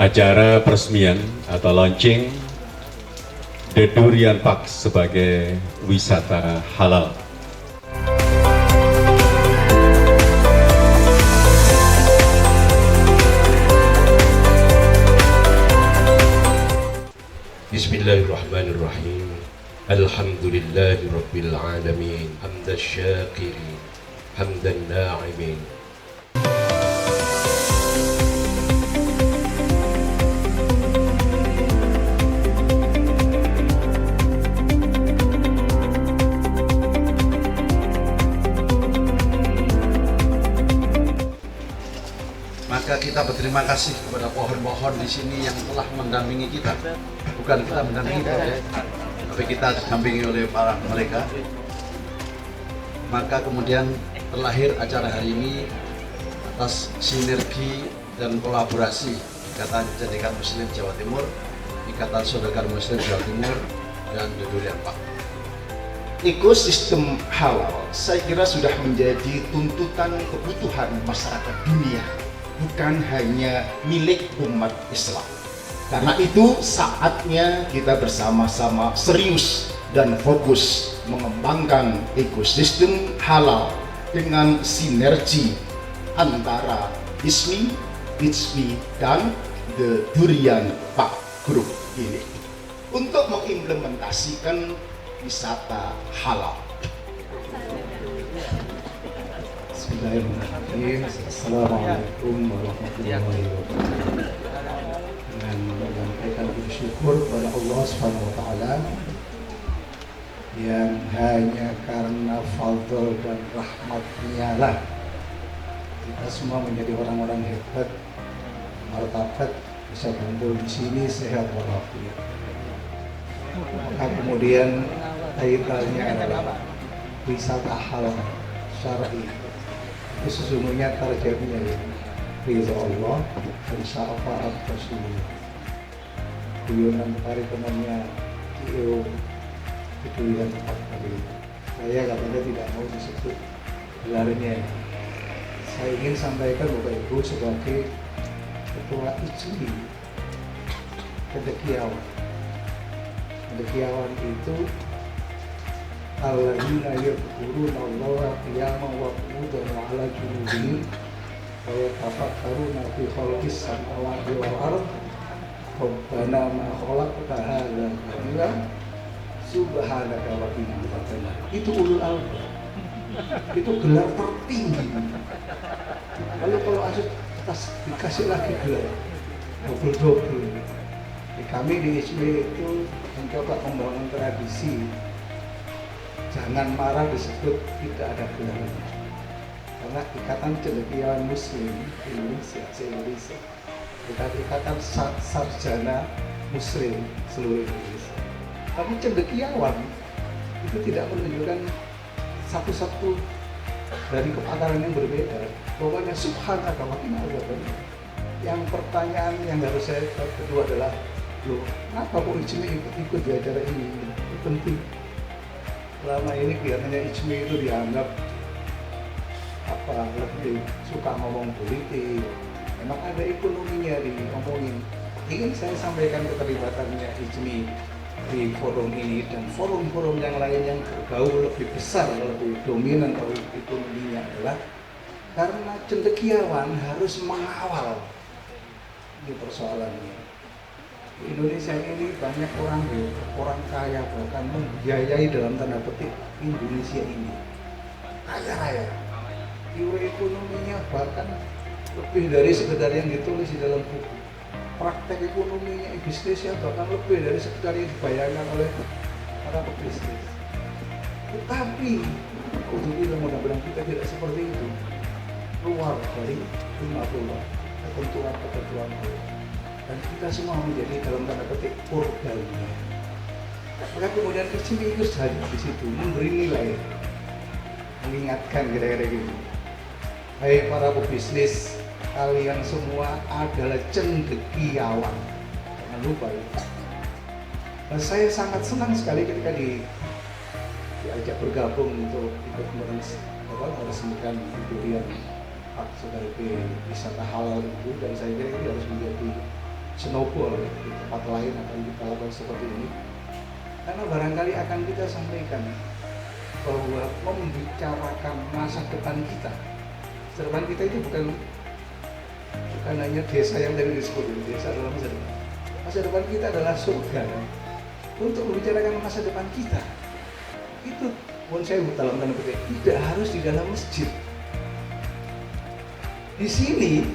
acara peresmian atau launching The Durian Park sebagai wisata halal. Bismillahirrahmanirrahim. Alhamdulillahi rabbil alamin. Hamdan syakirin, hamdan na'imin. Maka kita berterima kasih kepada pohon-pohon di sini yang telah mendampingi kita. Bukan kita mendampingi mereka, tapi kita didampingi oleh para mereka. Maka kemudian terlahir acara hari ini atas sinergi dan kolaborasi Ikatan Jadikan Muslim Jawa Timur, Ikatan Saudagar Muslim Jawa Timur, dan The Durian Park. Ekosistem halal saya kira sudah menjadi tuntutan kebutuhan masyarakat dunia, bukan hanya milik umat Islam. Karena itu saatnya kita bersama-sama serius dan fokus mengembangkan ekosistem halal dengan sinergi antara ISMI, ICMI, dan The Durian Park Group ini untuk mengimplementasikan wisata halal. Bismillahirrahmanirrahim. Assalamualaikum warahmatullahi wabarakatuh. Dengan menyampaikan bersyukur kepada Allah Subhanahu wa taala yang hanya karena fadl dan rahmat-Nya lah kita semua menjadi orang-orang hebat, martabat, bisa kumpul di sini sehat walafiat. Maka kemudian kaitannya adalah wisata halal syar'i. Itu sesungguhnya targetnya ridha Allah dan syafaat Rasulullah. Guyonan tarik temannya CEO Durian Park tadi. Saya katanya tidak mau disebut gelarnya. Saya ingin sampaikan Bapak Ibu sebagai Ketua ICMI Cendekiawan. Cendekiawan itu alladzina yadhkuruna Allaha qiyaman wa qu'udan wa 'ala junubihim wa yatafakkaruna fi khalqis samawati wal ardh rabbana ma khalaqta hadza batila subhanaka wa qina adzabannar. Itu ulul albab. Itu gelar tertinggi. Lalu kalau atas dikasih lagi gelar double. Kami di ICMI itu mencoba membangun tradisi jangan marah disebut tidak ada gelar, karena Ikatan Cendekiawan Muslim Indonesia se-Indonesia, Ikatan Sarjana Muslim seluruh Indonesia. Tapi cendekiawan itu tidak menunjukkan satu-satu dari kepakaran yang berbeda. Pokoknya subhanaka wa qina adzabannar. Yang pertanyaan yang harus saya kedua adalah, loh, kenapa kok ICMI ikut di acara ini? Itu penting. Selama ini kelihatannya ICMI itu dianggap lebih suka ngomong politik. Memang ada ekonominya diomongin. Ingin saya sampaikan keterlibatannya ICMI di forum ini dan forum-forum yang lain yang bergaul lebih besar, lebih dominan kalau ekonominya adalah karena cendekiawan harus mengawal ini persoalannya. Di Indonesia ini banyak orang kaya bahkan membiayai dalam tanda petik Indonesia ini kaya raya. Nilai ekonominya bahkan lebih dari sekedar yang ditulis di dalam buku. Praktek ekonominya, bisnisnya bahkan lebih dari sekedar yang dibayangkan oleh para pebisnis. Tetapi mudah-mudahan kita tidak seperti itu. Keluar dari sunnatullah, ketentuan Allah. Dan kita semua menjadi dalam tanda petik organnya. Maka kemudian ICMI itu hadir di situ, memberi nilai, mengingatkan kira-kira gitu. Hai para pebisnis, kalian semua adalah cendekiawan. Jangan lupa ya. Dan saya sangat senang sekali ketika diajak bergabung untuk ikut meresmikan Durian Park sebagai wisata halal itu, dan saya kira ini harus menjadi snowball di tempat lain akan kita lakukan seperti ini, karena barangkali akan kita sampaikan bahwa membicarakan masa depan kita itu bukan hanya desa yang tadi disebut, desa adalah masa depan. Masa depan kita adalah surga. Untuk membicarakan masa depan kita itu pun saya dalam tanda petik tidak harus di dalam masjid. Di sini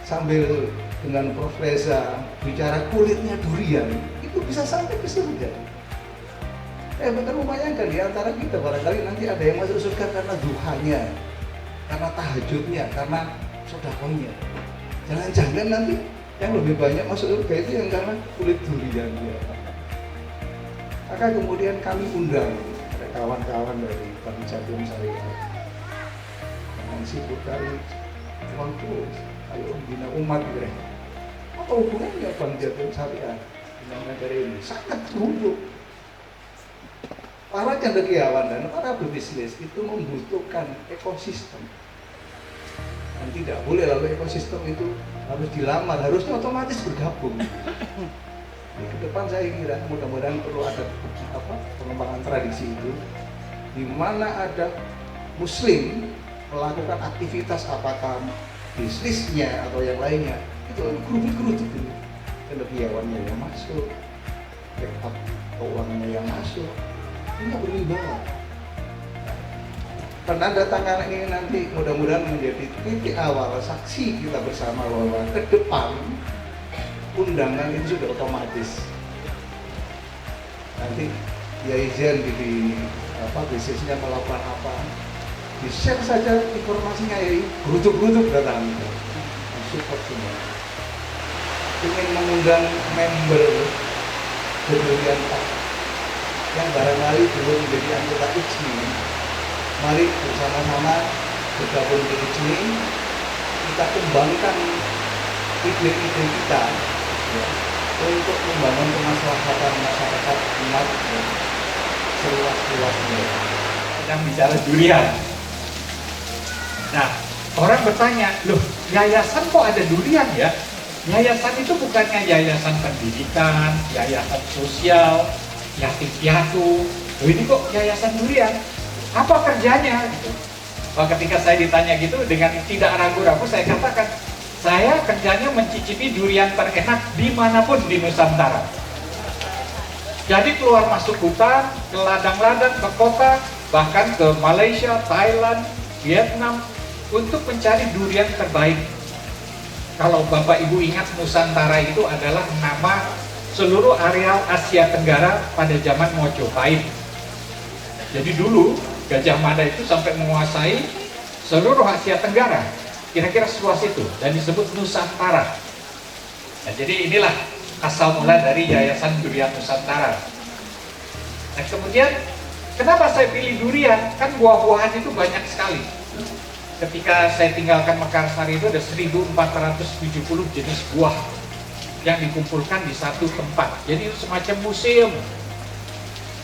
sambil dengan Prof. Reza bicara kulitnya durian itu bisa sampai ke surga. Bahkan membayangkan di antara kita barangkali nanti ada yang masuk surga karena duhanya, karena tahajudnya, karena sedekahnya. Jangan-jangan nanti yang lebih banyak masuk surga itu yang karena kulit duriannya. Maka kemudian kami undang ada kawan-kawan dari Bank Jatim Syariah, dengan sibuk kali waktu ayo bina umat gitu ya. Apa hubungannya Bank Jatim Syariah dengan negara ini? Sangat buruk. Para cendekiawan dan para pebisnis itu membutuhkan ekosistem. Dan tidak boleh lalu ekosistem itu harus dilamar, harusnya otomatis bergabung. Di depan saya kira mudah-mudahan perlu ada pengembangan tradisi itu, di mana ada Muslim melakukan aktivitas apakah bisnisnya atau yang lainnya, itu geruduk-geruduk dulu. Cendekiawannya yang masuk, backup keuangannya yang masuk. Ini berwibawa. Penandatanganan ini nanti mudah-mudahan menjadi titik awal saksi kita bersama bahwa ke depan undangan itu sudah otomatis. Nanti Yai Zen di bisnisnya melakukan apa, di-share saja informasinya Yai, geruduk-geruduk datang. Support semua. Ingin mengundang member Durian Pak yang barangkali belum menjadi anggota IJMI, mari bersama-sama bergabung di IJMI, kita kembangkan ide-ide kita ya, untuk membangun kemaslahatan masyarakat umat ya, seluas-luasnya. Sedang bicara durian. Nah, orang bertanya, loh yayasan kok ada durian ya? Yayasan itu bukannya yayasan pendidikan, yayasan sosial, yatim piatu. Loh ini kok yayasan durian? Apa kerjanya? Gitu. Oh, ketika saya ditanya gitu dengan tidak ragu-ragu saya katakan, saya kerjanya mencicipi durian terenak dimanapun di Nusantara. Jadi keluar masuk hutan, ke ladang-ladang, ke kota, bahkan ke Malaysia, Thailand, Vietnam untuk mencari durian terbaik. Kalau Bapak Ibu ingat, Nusantara itu adalah nama seluruh areal Asia Tenggara pada zaman Mojopahit. Jadi dulu Gajah Mada itu sampai menguasai seluruh Asia Tenggara, kira-kira seluas itu, dan disebut Nusantara. Nah, jadi inilah asal mula dari Yayasan Durian Nusantara. Nah, kemudian kenapa saya pilih durian? Kan buah-buahan itu banyak sekali. Ketika saya tinggalkan Mekarsari itu ada 1470 jenis buah yang dikumpulkan di satu tempat. Jadi itu semacam museum,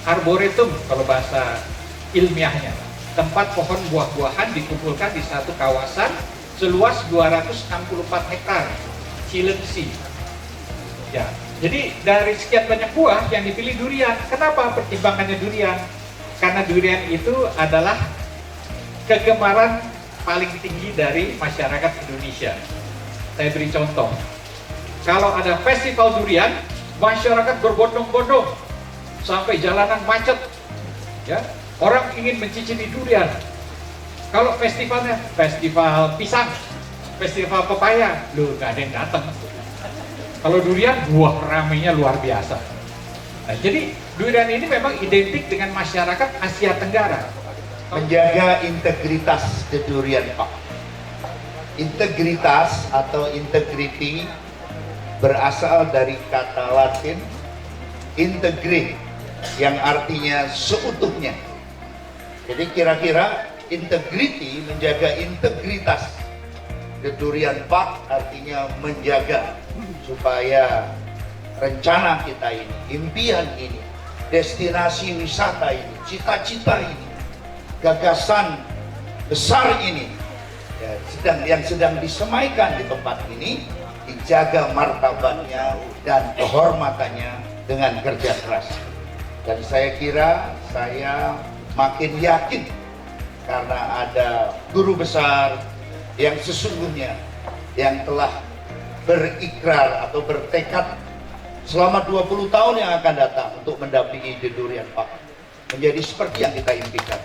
arboretum kalau bahasa ilmiahnya. Tempat pohon buah-buahan dikumpulkan di satu kawasan seluas 264 hektar, Cilengsi. Ya, jadi dari sekian banyak buah yang dipilih durian. Kenapa pertimbangannya durian? Karena durian itu adalah kegemaran paling tinggi dari masyarakat Indonesia. Saya beri contoh. Kalau ada festival durian, masyarakat berbondong-bondong sampai jalanan macet. Ya, orang ingin mencicipi durian. Kalau festivalnya, festival pisang, festival pepaya, loh gak ada yang datang. Kalau durian, buah ramainya luar biasa. Nah, jadi durian ini memang identik dengan masyarakat Asia Tenggara. Menjaga integritas durian Pak. Integritas atau integrity berasal dari kata Latin integrate yang artinya seutuhnya. Jadi kira-kira integrity, menjaga integritas durian Pak artinya menjaga supaya rencana kita ini, impian ini, destinasi wisata ini, cita-cita ini, gagasan besar ini ya, yang sedang disemaikan di tempat ini dijaga martabatnya dan kehormatannya dengan kerja keras. Dan saya kira saya makin yakin karena ada guru besar yang sesungguhnya yang telah berikrar atau bertekad selama 20 tahun yang akan datang untuk mendampingi The Durian Park menjadi seperti yang kita impikan.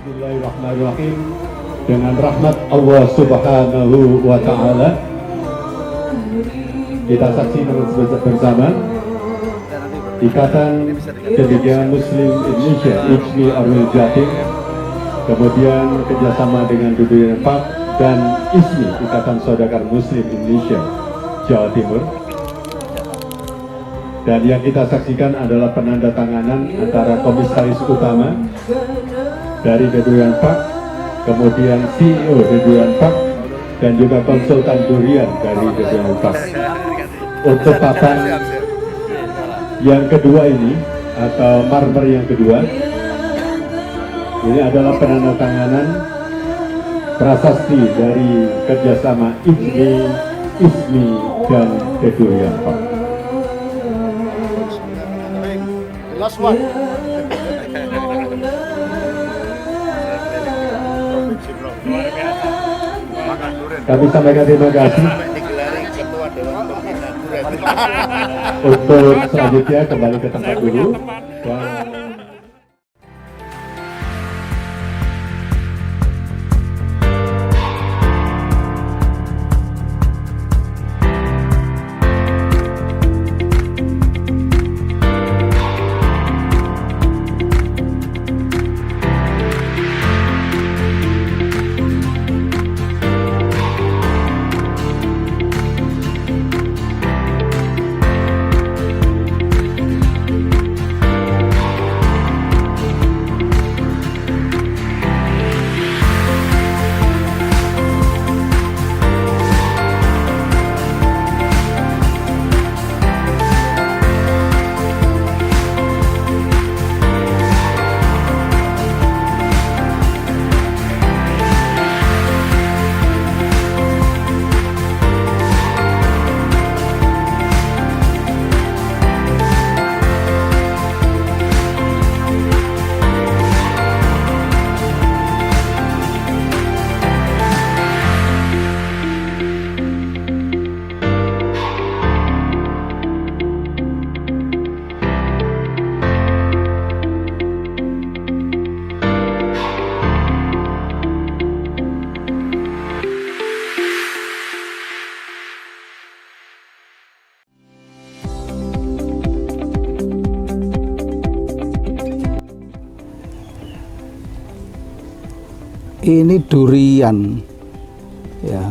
Bismillahirrahmanirrahim. Dengan rahmat Allah Subhanahu wa Ta'ala, kita saksikan bersama Ikatan Cendekiawan Muslim Indonesia ICMI Orwil Jatim, kemudian kerjasama dengan The Durian Park dan ISMI Ikatan Saudagar Muslim Indonesia Jawa Timur. Dan yang kita saksikan adalah penandatanganan antara Komisaris Utama dari The Durian Park, kemudian CEO The Durian Park, dan juga konsultan durian dari The Durian Park. Untuk papan yang kedua ini, atau marmer yang kedua, ini adalah penandatanganan prasasti dari kerjasama ICMI, ISMI, dan The Durian Park. Last one. Kami sampaikan terima kasih. Untuk selanjutnya kembali ke tempat dulu. Ini durian ya.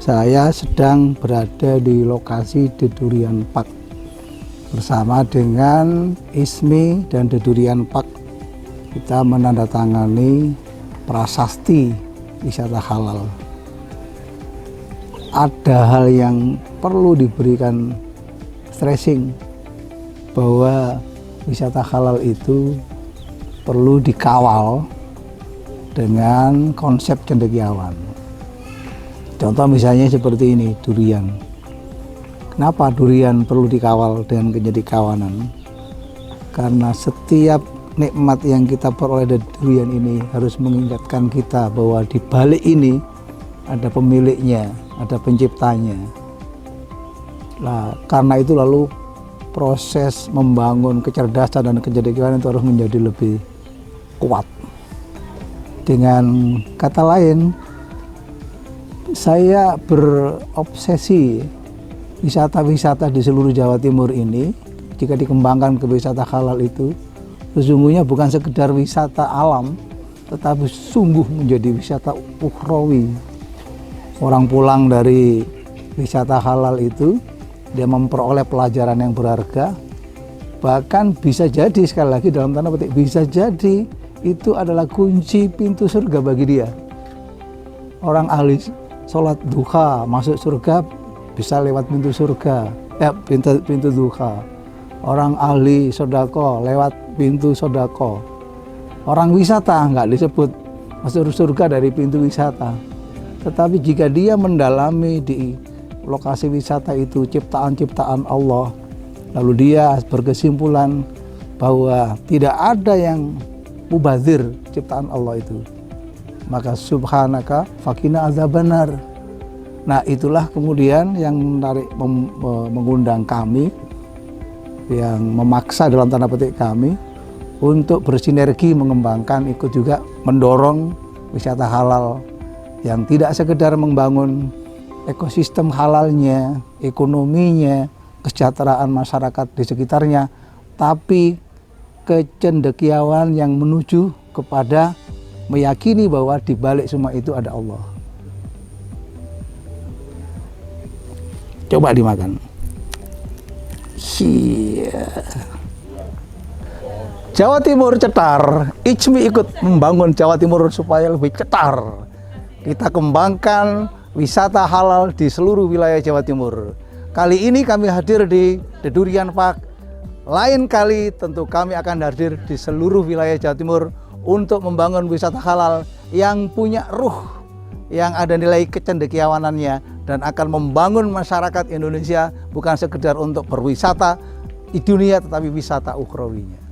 Saya sedang berada di lokasi The Durian Park bersama dengan ISMI dan The Durian Park. Kita menandatangani prasasti wisata halal. Ada hal yang perlu diberikan stressing bahwa wisata halal itu perlu dikawal dengan konsep cendekiawan. Contoh misalnya seperti ini, durian. Kenapa durian perlu dikawal dengan kecendekiawanan? Karena setiap nikmat yang kita peroleh dari durian ini harus mengingatkan kita bahwa di balik ini ada pemiliknya, ada penciptanya. Nah, karena itu lalu proses membangun kecerdasan dan kecendekiawanan itu harus menjadi lebih kuat. Dengan kata lain, saya berobsesi wisata-wisata di seluruh Jawa Timur ini, jika dikembangkan ke wisata halal itu, sesungguhnya bukan sekedar wisata alam, tetapi sungguh menjadi wisata ukhrawi, Orang pulang dari wisata halal itu, dia memperoleh pelajaran yang berharga. Bahkan bisa jadi, sekali lagi dalam tanda petik, bisa jadi itu adalah kunci pintu surga bagi dia. Orang ahli sholat duha masuk surga bisa lewat pintu surga, pintu duha. Orang ahli sodako lewat pintu sodako. Orang wisata nggak disebut masuk surga dari pintu wisata. Tetapi jika dia mendalami di lokasi wisata itu ciptaan-ciptaan Allah, lalu dia berkesimpulan bahwa tidak ada yang mubazir ciptaan Allah itu, maka subhanaka fakina azabannar. Nah, itulah kemudian yang menarik, mengundang kami, yang memaksa dalam tanda petik kami untuk bersinergi mengembangkan, ikut juga mendorong wisata halal yang tidak sekedar membangun ekosistem halalnya, ekonominya, kesejahteraan masyarakat di sekitarnya, tapi kecendekiawan yang menuju kepada meyakini bahwa di balik semua itu ada Allah. Coba dimakan. Jawa Timur cetar, IJMI ikut membangun Jawa Timur supaya lebih cetar. Kita kembangkan wisata halal di seluruh wilayah Jawa Timur. Kali ini kami hadir di The Durian Park. Lain kali tentu kami akan hadir di seluruh wilayah Jawa Timur untuk membangun wisata halal yang punya ruh, yang ada nilai kecendekiawanannya, dan akan membangun masyarakat Indonesia bukan sekedar untuk berwisata di dunia, tetapi wisata ukhrawinya.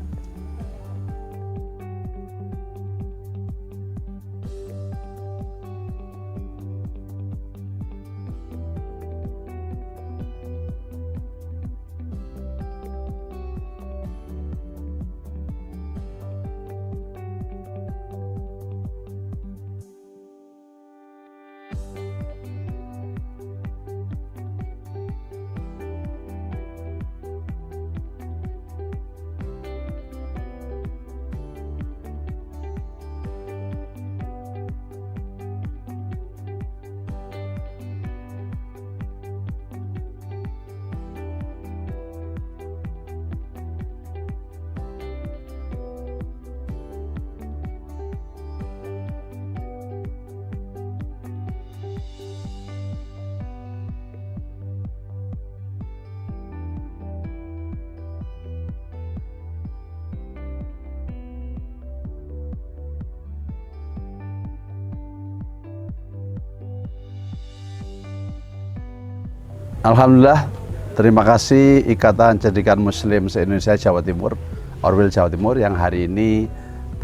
Alhamdulillah, terima kasih Ikatan Cendekiawan Muslim se-Indonesia Jawa Timur, Orwil Jawa Timur, yang hari ini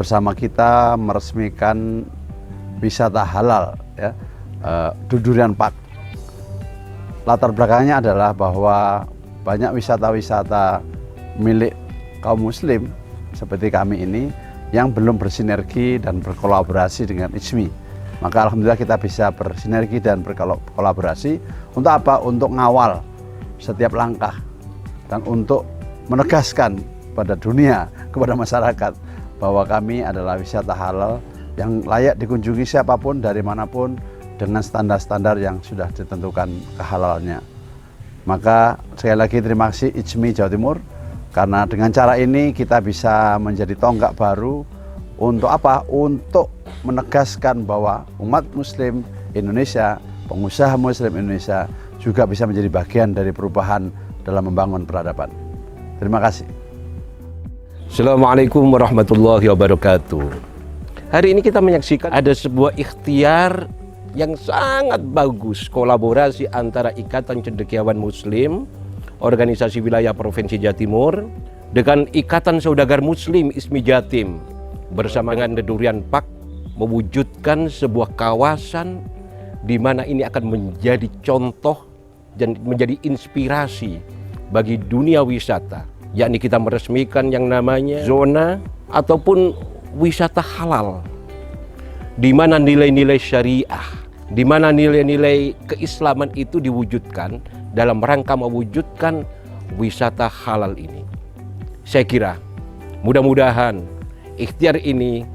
bersama kita meresmikan wisata halal, ya, The Durian Park. Latar belakangnya adalah bahwa banyak wisata-wisata milik kaum muslim seperti kami ini yang belum bersinergi dan berkolaborasi dengan IJMI. Maka alhamdulillah kita bisa bersinergi dan berkolaborasi untuk apa? Untuk ngawal setiap langkah dan untuk menegaskan pada dunia, kepada masyarakat, bahwa kami adalah wisata halal yang layak dikunjungi siapapun dari manapun dengan standar-standar yang sudah ditentukan kehalalannya. Maka sekali lagi terima kasih IJMI Jawa Timur, karena dengan cara ini kita bisa menjadi tonggak baru untuk apa? Untuk menegaskan bahwa umat muslim Indonesia, pengusaha muslim Indonesia juga bisa menjadi bagian dari perubahan dalam membangun peradaban. Terima kasih. Assalamualaikum warahmatullahi wabarakatuh. Hari ini kita menyaksikan ada sebuah ikhtiar yang sangat bagus, kolaborasi antara Ikatan Cendekiawan Muslim, Organisasi Wilayah Provinsi Jawa Timur, dengan Ikatan Saudagar Muslim ISMI Jatim bersama dengan The Durian Park mewujudkan sebuah kawasan di mana ini akan menjadi contoh dan menjadi inspirasi bagi dunia wisata, yakni kita meresmikan yang namanya zona ataupun wisata halal, di mana nilai-nilai syariah, di mana nilai-nilai keislaman itu diwujudkan dalam rangka mewujudkan wisata halal ini. Saya kira mudah-mudahan ikhtiar ini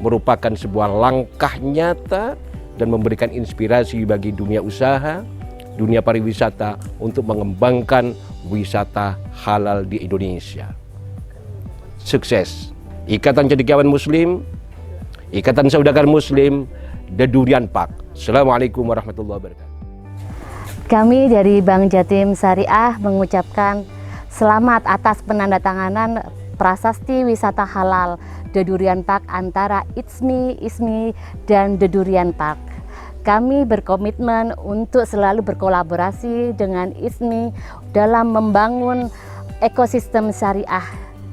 merupakan sebuah langkah nyata dan memberikan inspirasi bagi dunia usaha, dunia pariwisata untuk mengembangkan wisata halal di Indonesia. Sukses. Ikatan Cendekiawan Muslim, Ikatan Saudagar Muslim, The Durian Park. Assalamualaikum warahmatullahi wabarakatuh. Kami dari Bank Jatim Syariah mengucapkan selamat atas penandatanganan prasasti wisata halal The Durian Park antara ISMI dan The Durian Park. Kami berkomitmen untuk selalu berkolaborasi dengan ISMI dalam membangun ekosistem syariah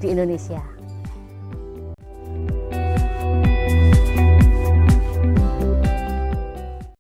di Indonesia.